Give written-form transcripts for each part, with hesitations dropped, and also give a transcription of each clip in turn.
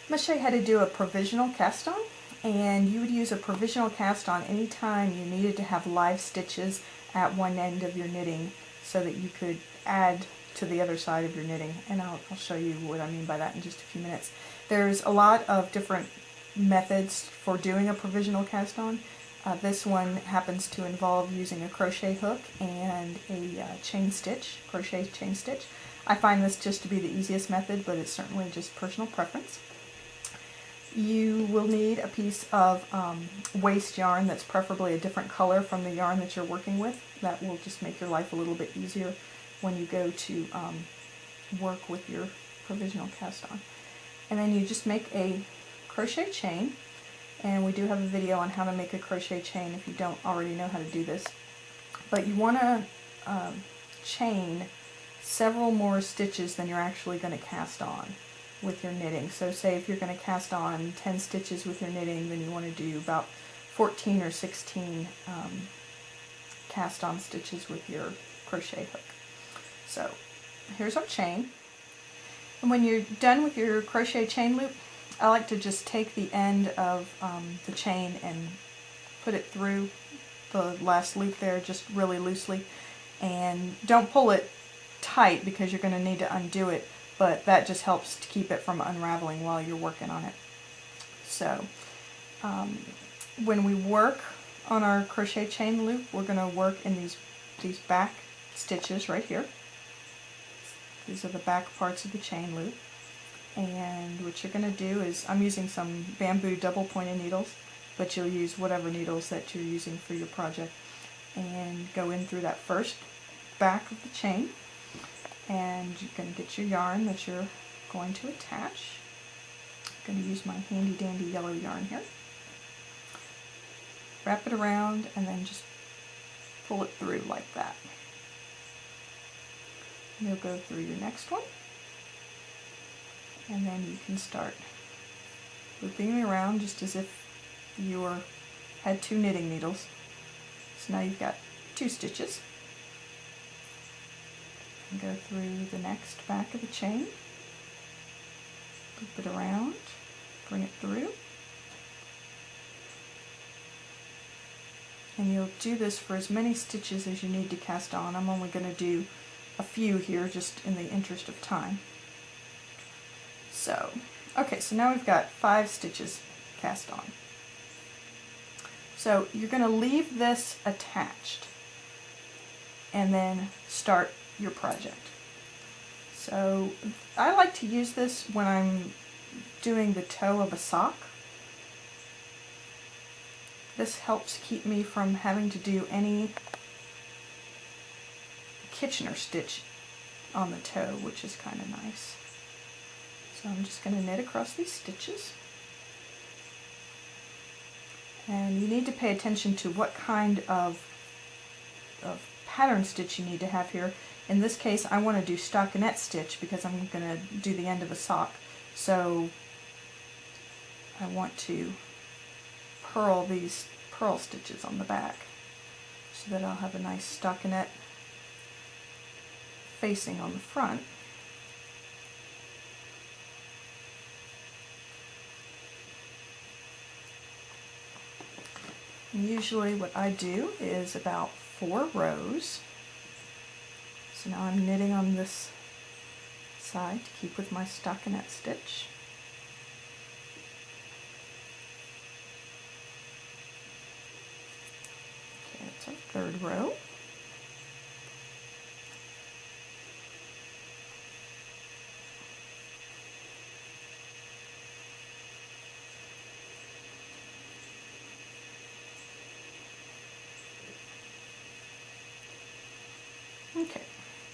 I'm going to show you how to do a provisional cast on, and you would use a provisional cast on anytime you needed to have live stitches at one end of your knitting so that you could add to the other side of your knitting, and I'll show you what I mean by that in just a few minutes. There's a lot of different methods for doing a provisional cast on. This one happens to involve using a crochet hook and a chain stitch, crochet chain stitch. I find this just to be the easiest method, but it's certainly just personal preference. You will need a piece of waste yarn that's preferably a different color from the yarn that you're working with. That will just make your life a little bit easier when you go to work with your provisional cast on. And then you just make a crochet chain, and we do have a video on how to make a crochet chain if you don't already know how to do this. But you want to chain several more stitches than you're actually going to cast on with your knitting. So say if you're going to cast on 10 stitches with your knitting, then you want to do about 14 or 16 cast on stitches with your crochet hook. So here's our chain, and when you're done with your crochet chain loop, I like to just take the end of the chain and put it through the last loop there just really loosely, and don't pull it tight because you're going to need to undo it, but that just helps to keep it from unraveling while you're working on it. So when we work on our crochet chain loop, we're going to work in these back stitches right here. These are the back parts of the chain loop, and what you're going to do is, I'm using some bamboo double pointed needles, but you'll use whatever needles that you're using for your project, and go in through that first back of the chain. And you're going to get your yarn that you're going to attach. I'm going to use my handy dandy yellow yarn here. Wrap it around and then just pull it through like that. And you'll go through your next one, and then you can start looping around just as if you had 2 knitting needles. So now you've got 2 stitches. And go through the next back of the chain, loop it around, bring it through, and you'll do this for as many stitches as you need to cast on. I'm only going to do a few here just in the interest of time. So, okay, so now we've got 5 stitches cast on. So you're going to leave this attached and then start your project. So I like to use this when I'm doing the toe of a sock. This helps keep me from having to do any Kitchener stitch on the toe, which is kind of nice. So I'm just going to knit across these stitches. And you need to pay attention to what kind of pattern stitch you need to have here. In this case, I want to do stockinette stitch because I'm going to do the end of a sock. So I want to purl these purl stitches on the back so that I'll have a nice stockinette facing on the front. And usually what I do is about 4 rows. So now I'm knitting on this side to keep with my stockinette stitch. Okay, that's our 3rd row. Okay,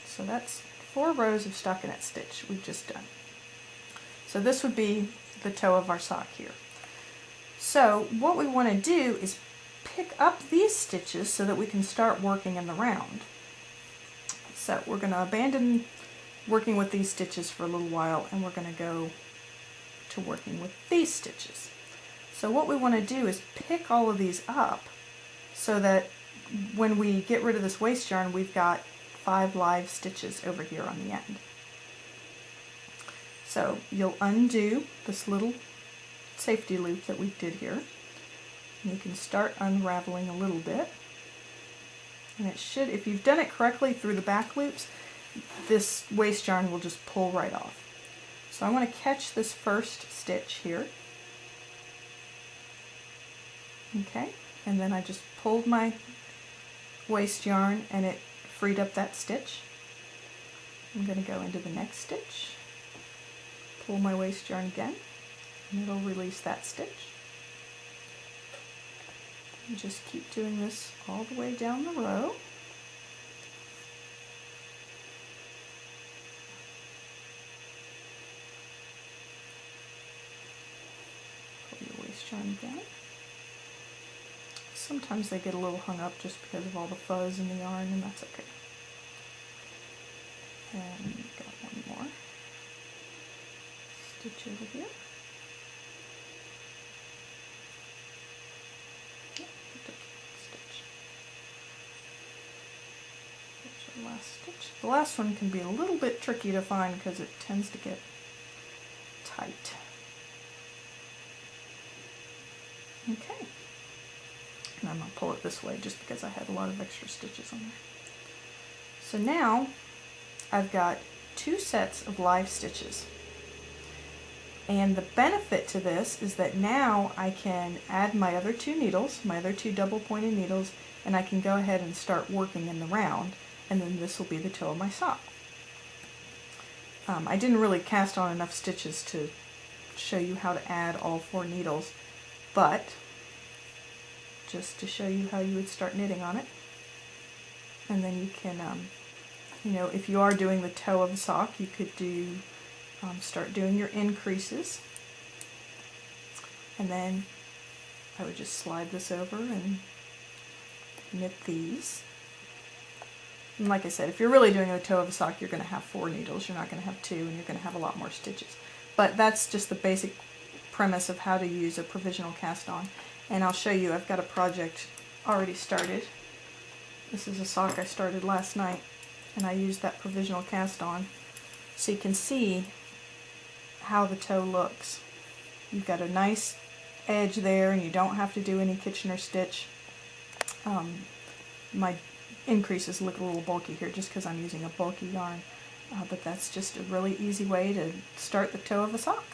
so that's 4 rows of stockinette stitch we've just done. So this would be the toe of our sock here. So what we want to do is pick up these stitches so that we can start working in the round. So we're going to abandon working with these stitches for a little while, and we're going to go to working with these stitches. So what we want to do is pick all of these up so that when we get rid of this waste yarn, we've got 5 live stitches over here on the end. So you'll undo this little safety loop that we did here. And you can start unraveling a little bit. And it should, if you've done it correctly through the back loops, this waste yarn will just pull right off. So I want to catch this first stitch here. Okay, and then I just pulled my waste yarn and it freed up that stitch. I'm going to go into the next stitch, pull my waste yarn again, and it'll release that stitch. And just keep doing this all the way down the row. Pull your waste yarn again. Sometimes they get a little hung up just because of all the fuzz in the yarn, and that's okay. And got one more stitch over here. Stitch. That's your last stitch. The last one can be a little bit tricky to find because it tends to get tight. Okay. And I'm going to pull it this way just because I had a lot of extra stitches on there. So now I've got 2 sets of live stitches. And the benefit to this is that now I can add my other 2 needles, my other 2 double pointed needles, and I can go ahead and start working in the round, and then this will be the toe of my sock. I didn't really cast on enough stitches to show you how to add all 4 needles, but just to show you how you would start knitting on it. And then you can, you know, if you are doing the toe of the sock, you could do, start doing your increases. And then I would just slide this over and knit these. And like I said, if you're really doing the toe of the sock, you're going to have 4 needles. You're not going to have 2, and you're going to have a lot more stitches. But that's just the basic premise of how to use a provisional cast on. And I'll show you, I've got a project already started. This is a sock I started last night, and I used that provisional cast on. So you can see how the toe looks. You've got a nice edge there, and you don't have to do any Kitchener stitch. My increases look a little bulky here just because I'm using a bulky yarn, but that's just a really easy way to start the toe of a sock.